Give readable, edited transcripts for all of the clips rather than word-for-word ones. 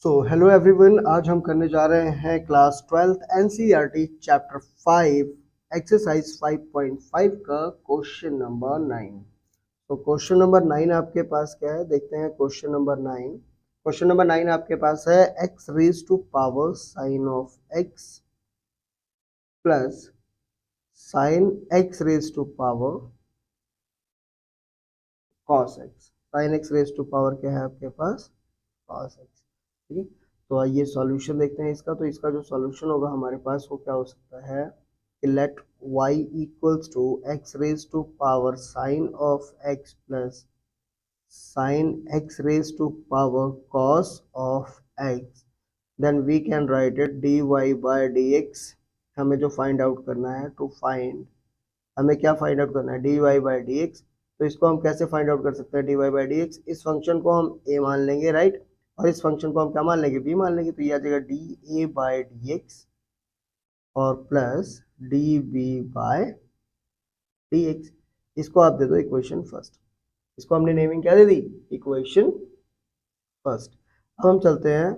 Hello everyone, आज हम करने जा रहे हैं class 12th NCERT chapter 5 exercise 5.5 का क्वेश्चन नंबर 9। तो क्वेश्चन नंबर 9 आपके पास क्या है, देखते हैं। क्वेश्चन नंबर 9, आपके पास है x raise to power sine of x plus sine x raise to power cos x. Sine x raise to power क्या है आपके पास, कॉस एक्स। ठीक है, तो आइए सॉल्यूशन देखते हैं इसका। तो इसका जो सॉल्यूशन होगा हमारे पास वो क्या हो सकता है कि let y equals to x raise to power sine of x plus sine x raise to power cos of x. Then we can write it dy by dx। हमें जो फाइंड आउट करना है, टू फाइंड, हमें क्या find out करना है, dy by dx। तो इसको हम कैसे फाइंड आउट कर सकते हैं, dy बाय dx। इस फंक्शन को हम a मान लेंगे, राइट, और इस फंक्शन को हम क्या मान लेंगे, b मान लेंगे। तो ये आ जाएगा dA बाय dx और प्लस dB बाय dx। इसको आप दे दो इक्वेशन फर्स्ट। इसको हमने नेमिंग क्या दे दी, इक्वेशन फर्स्ट। अब हम चलते हैं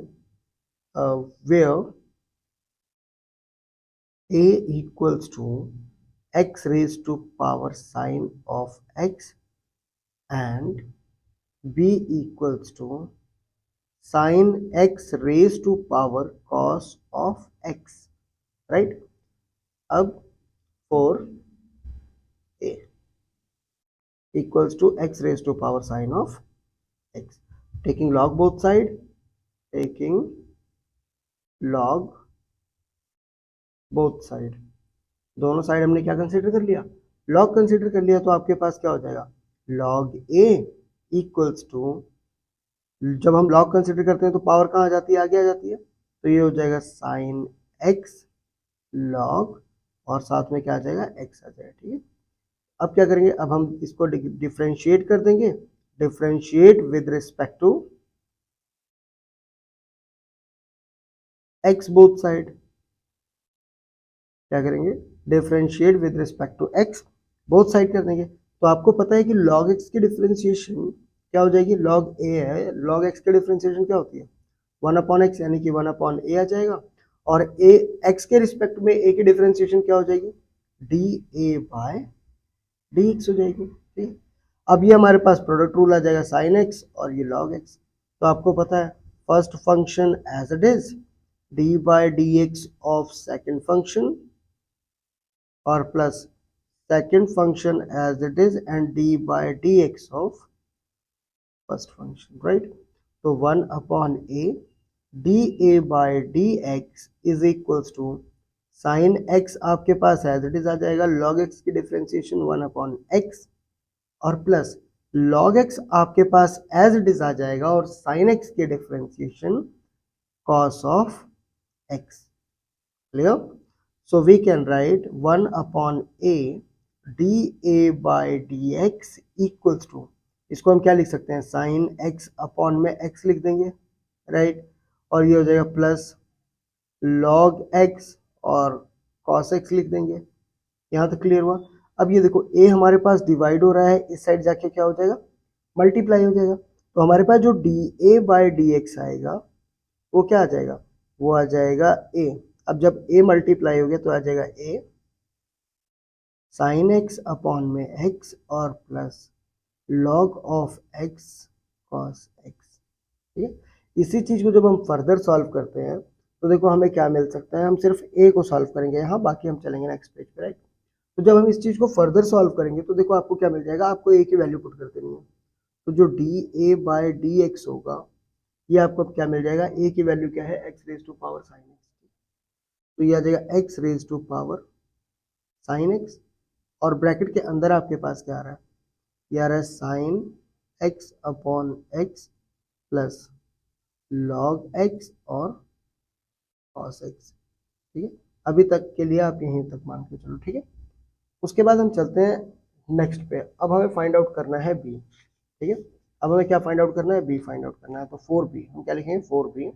where a equals to x raise to power sine of x and b equals to sin x raised to power cos of x, right? अब for a equals to x raised to power sin of x, taking log both side, taking log both side, दोनों side हमने क्या consider कर लिया, log consider कर लिया। तो आपके पास क्या हो जाएगा, log a इक्वल्स टू, जब हम लॉग कंसीडर करते हैं तो पावर कहाँ आ जाती है, आगे आ जाती है। तो ये हो जाएगा साइन एक्स लॉग, और साथ में क्या आ जाएगा, एक्स आ जाएगा। ठीक है, अब क्या करेंगे, अब हम इसको डिफ्रेंशिएट कर देंगे। Differentiate with respect to x both side. क्या करेंगे, differentiate with respect to x both side कर देंगे। तो आपको पता है कि लॉग एक्स की डिफ्रेंशिएशन क्या हो जाएगी, लॉग ए है, लॉग एक्स की डिफ्रेंशिएशन क्या होती है, 1/x, यानी कि 1/a आ जाएगा। और ए एक्स के रिस्पेक्ट में ए की डिफ्रेंशिएशन क्या हो जाएगी, d a by D x हो जाएगी। ठीक, अब ये हमारे पास प्रोडक्ट रूल आ जाएगा, साइन एक्स और ये लॉग एक्स। तो आपको पता है first function as it is D by D X of second function और plus second function as it is and D by D X of first function, right. तो 1/a dA by dx is equals to sine x आपके पास as it is आ जाएगा, log x की differentiation 1/x और plus log x आपके पास as it is आ जाएगा और साइन x की differentiation cos of x। Clear, so we can write 1/a dA by dx equals to, इसको हम क्या लिख सकते हैं, साइन x अपॉन में x लिख देंगे, राइट, और ये हो जाएगा प्लस log x और cos x लिख देंगे। यहाँ तक क्लियर हुआ। अब ये देखो a हमारे पास डिवाइड हो रहा है, इस साइड जाके क्या हो जाएगा, मल्टीप्लाई हो जाएगा। तो हमारे पास जो dA बाय dx आएगा वो क्या आ जाएगा, वो आ जाएगा a। अब जब a मल्टीप्लाई हो गया तो आ जाएगा a साइन x अपॉन में x और plus log of x cos x। ठीक है, इसी चीज को जब हम फर्दर सॉल्व करते हैं तो देखो हमें क्या मिल सकता है, हम सिर्फ a को सॉल्व करेंगे यहाँ, बाकी हम चलेंगे नेक्स्ट पेज पे, राइट। तो जब हम इस चीज को फर्दर सॉल्व करेंगे तो देखो आपको क्या मिल जाएगा, आपको a की वैल्यू पुट कर देनी है। तो जो dA बाय dx होगा ये आपको क्या मिल जाएगा, a की वैल्यू क्या है, x raise to power sine x। तो ये आ जाएगा x raise to power sine x, और ब्रैकेट के अंदर आपके पास क्या आ रहा है, ये आ रहा है sine x upon x plus log x और cos x। ठीक है, अभी तक के लिए आप यहीं तक मान के चलो, ठीक है। उसके बाद हम चलते हैं नेक्स्ट पे। अब हमें फाइंड आउट करना है b। ठीक है, अब हमें क्या फाइंड आउट करना है, b फाइंड आउट करना है। तो 4b हम क्या लिखेंगे, 4b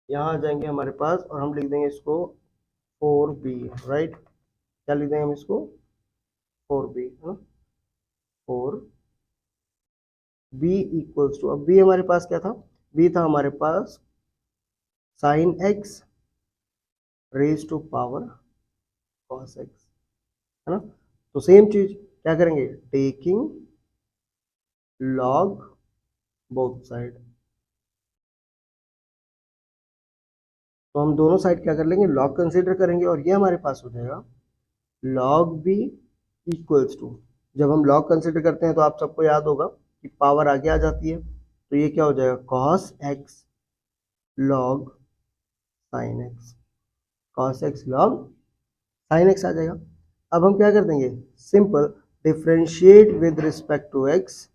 यहाँ आ जाएंगे हमारे पास और हम लिख देंगे इसको 4b, राइट। क्या लिख देंगे हम इसको, 4b, 4b इक्वल्स टू, अब b हमारे पास क्या था, बी था हमारे पास sine x raise to power cos X, है ना। तो सेम चीज क्या करेंगे, टेकिंग लॉग बोथ साइड, तो हम दोनों साइड क्या कर लेंगे, लॉग कंसीडर करेंगे और ये हमारे पास हो जाएगा लॉग बी इक्वल्स टू, जब हम लॉग कंसीडर करते हैं तो आप सबको याद होगा कि पावर आगे आ जाती है, तो ये क्या हो जाएगा cos x log sine X, cos x log sine X आ जाएगा। अब हम क्या कर देंगे, simple differentiate with respect to X,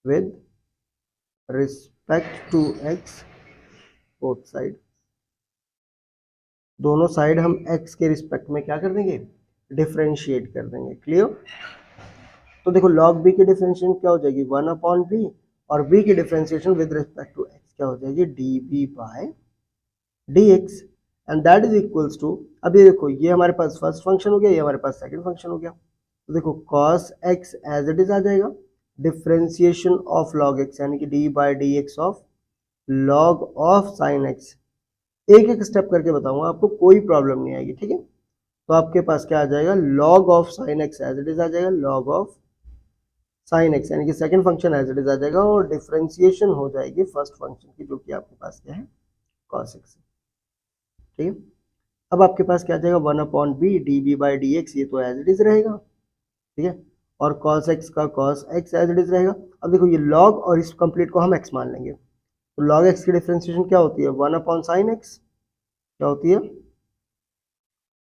with respect to x both side, दोनों साइड हम x के रिस्पेक्ट में क्या कर देंगे, डिफरेंशिएट कर देंगे। क्लियर। तो देखो log b की डिफरेंशिएशन क्या हो जाएगी 1/b, और b की differentiation with respect to x क्या हो जाएगी db by dx, and that is equals to, अब ये देखो ये हमारे पास फर्स्ट फंक्शन हो गया, ये हमारे पास सेकंड फंक्शन हो गया, तो देखो cos x as it is आ जाएगा, डिफरेंशिएशन ऑफ log x यानी कि d by dx of log of sin x, एक एक स्टेप करके बताऊंगा आपको, कोई प्रॉब्लम नहीं आएगी, ठीक है। तो आपके पास क्या आ जाएगा log of sin x as it is आ जाएगा, log ऑफ sin x यानी कि second function as it is आ जाएगा, और डिफरेंशिएशन हो जाएगी फर्स्ट फंक्शन की जो कि आपके पास क्या है cos x, ठीक है। अब आपके पास क्या आ जाएगा 1/b db बाई dx, ये तो एज इट इज रहेगा, ठीक है, और cos x का cos x as it is रहेगा। अब देखो ये log और इस कंप्लीट को हम x मान लेंगे, तो log x की डिफरेंशिएशन क्या होती है 1/sin x, क्या होती है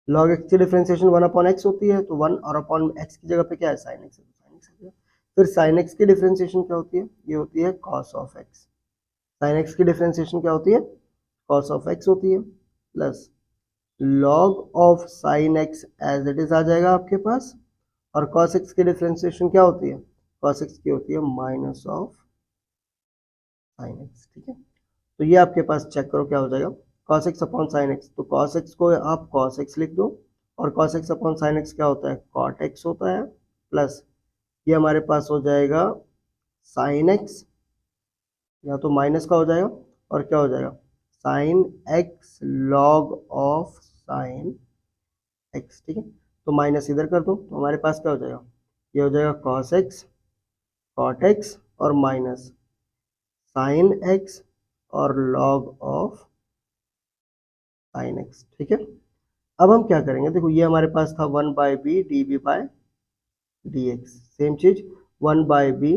log x की डिफरेंशिएशन 1/x होती है, तो 1 और अपॉन x की जगह पे क्या है sin x है, तो sin x है। फिर sin x की डिफरेंशिएशन क्या होती है, ये होती है cos of x, sin x की डिफरेंशिएशन क्या होती है cos ऑफ x होती है, plus log of sin x as it is आ जाएगा आपके पास, और cos x की डिफरेंशिएशन क्या होती है, cos x की होती है माइनस ऑफ sin x, ठीक है। तो ये आपके पास चेक करो क्या हो जाएगा cos x upon sin x, तो cos x को आप cos x लिख दो, और cos x upon sin x क्या होता है cot x होता है, प्लस ये हमारे पास हो जाएगा sin x, या तो माइनस का हो जाएगा और क्या हो जाएगा sin x log of sin x, ठीक है। तो माइनस इधर कर दो, तो हमारे पास क्या हो जाएगा, ये हो जाएगा cos x cot x और माइनस sin x और log ऑफ sin x, ठीक है। अब हम क्या करेंगे, देखो ये हमारे पास था 1/b db by dx, same चीज 1/b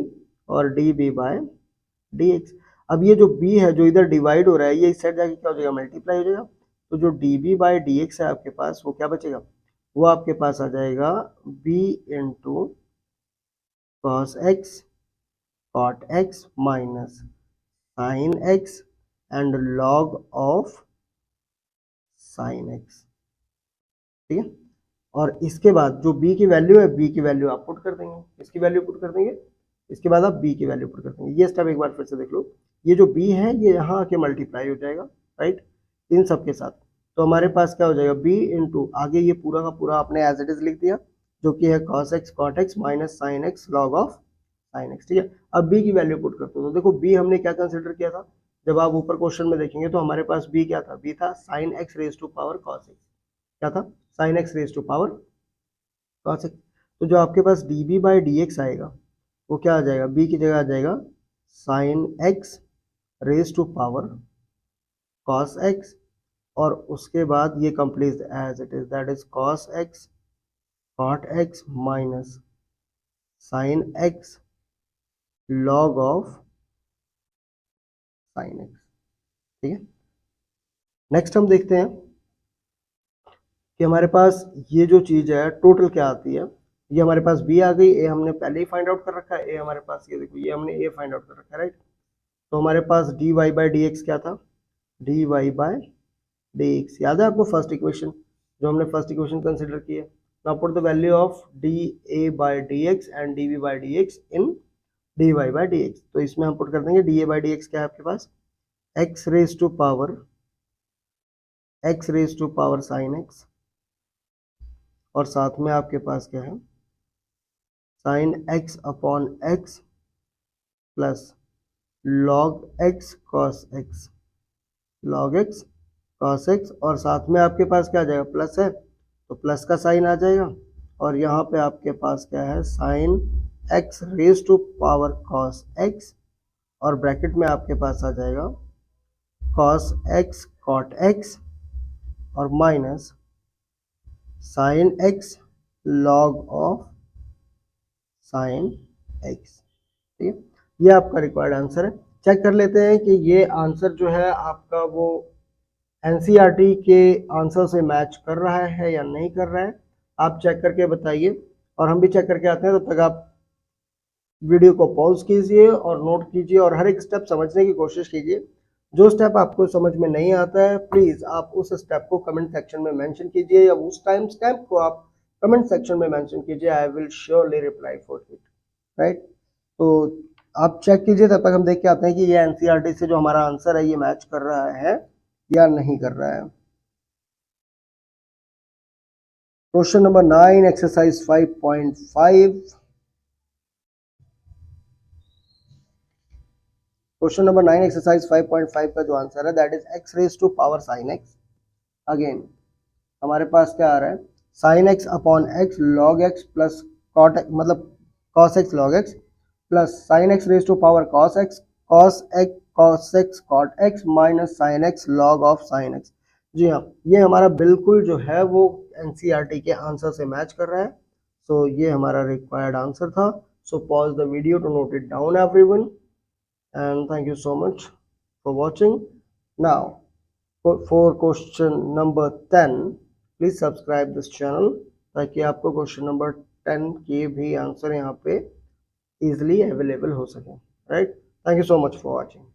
और db बाय dx। अब ये जो b है जो इधर डिवाइड हो रहा है, ये इस साइड जाके क्या हो जाएगा मल्टीप्लाई हो जाएगा, तो जो db बाय dx है आपके पास वो क्या बचेगा, वो आपके पास आ जाएगा b into cos x cot x minus sine x and log of sine x, ठीक है। और इसके बाद जो b की वैल्यू है, b की वैल्यू आप पुट कर देंगे, इसकी वैल्यू पुट कर देंगे, इसके बाद आप b की वैल्यू पुट कर देंगे। ये स्टेप एक बार फिर से देख लो, ये जो b है ये यहाँ आके मल्टीप्लाई हो जाएगा, राइट, इन सब के साथ। तो हमारे पास क्या हो जाएगा b इंटू आगे ये पूरा का पूरा आपने एज इट इज लिख दिया, जो कि है cos x cot x minus sine x log of sine x, ठीक है। अब b की वैल्यू पुट करते हो, तो देखो b हमने क्या कंसिडर किया था, जब आप ऊपर क्वेश्चन में देखेंगे तो हमारे पास b क्या था, b था sine x raise to power cos x, क्या था sine x raise to power cos x। तो जो आपके पास db बाई dx आएगा वो क्या आ जाएगा, b की जगह आ जाएगा sine x raise to power cos x, और उसके बाद ये complete as it is, that is cos x cot x minus sine x log of sine x, ठीक है। नेक्स्ट हम देखते हैं कि हमारे पास ये जो चीज है टोटल क्या आती है। ये हमारे पास b आ गई, a हमने पहले ही फाइंड आउट कर रखा है, a हमारे पास ये देखो ये हमने a फाइंड आउट कर रखा है, राइट। तो हमारे पास dy बाई dx क्या था, dy बाई dx, याद है आपको फर्स्ट इक्वेशन, जो हमने फर्स्ट इक्वेशन कंसिडर की है। Now put the value of dA by dx and dB by dx in dy by dx, तो इसमें हम पुट कर देंगे dA बाई dx क्या है आपके पास x raise to power sine x, और साथ में आपके पास क्या है sine x upon x plus log x cos x, log x cos x, और साथ में आपके पास क्या आ जाएगा, प्लस है तो प्लस का साइन आ जाएगा, और यहाँ पे आपके पास क्या है, sine x raise to power cos x, और ब्रैकेट में आपके पास आ जाएगा कॉस एक्स कॉट एक्स, और minus sine x log of sine x. ठीक है, ये आपका रिक्वायर्ड आंसर है। चेक कर लेते हैं कि ये आंसर जो है आपका वो एनसीईआरटी के आंसर से मैच कर रहा है या नहीं कर रहा है। आप चेक करके बताइए, और हम भी चेक करके आते हैं। तब तक आप वीडियो को पॉज कीजिए और नोट कीजिए और हर एक स्टेप समझने की कोशिश कीजिए। जो स्टेप आपको समझ में नहीं आता है, प्लीज आप उस स्टेप को कमेंट सेक्शन में मेंशन कीजिए, या उस टाइम स्टेप को आप कमेंट सेक्शन में मेंशन कीजिए। I will surely reply for it, right. तो आप चेक कीजिए, तब तक हम देख के आते हैं कि ये एनसीईआरटी से जो हमारा आंसर है ये मैच कर रहा है या नहीं कर रहा है। Question number 9 exercise 5.5। Question number 9 exercise 5.5 का जो आंसर है that is X raise to power sine X. Again हमारे पास क्या आ रहा है, sine X upon X log X plus cot X, मतलब cos x log X, plus sine x raise to power cos X cos x cot x minus sine x log of sine X. जी हाँ, ये हमारा बिल्कुल जो है वो NCERT के आंसर से मैच कर रहा है। सो ये हमारा रिक्वायर्ड आंसर था। So pause the video to note it down everyone, and thank you so much for watching. Now for question number 10, please subscribe this channel ताकि आपको क्वेश्चन नंबर 10 के भी आंसर यहाँ पे easily available हो सके, right? Thank you so much for watching.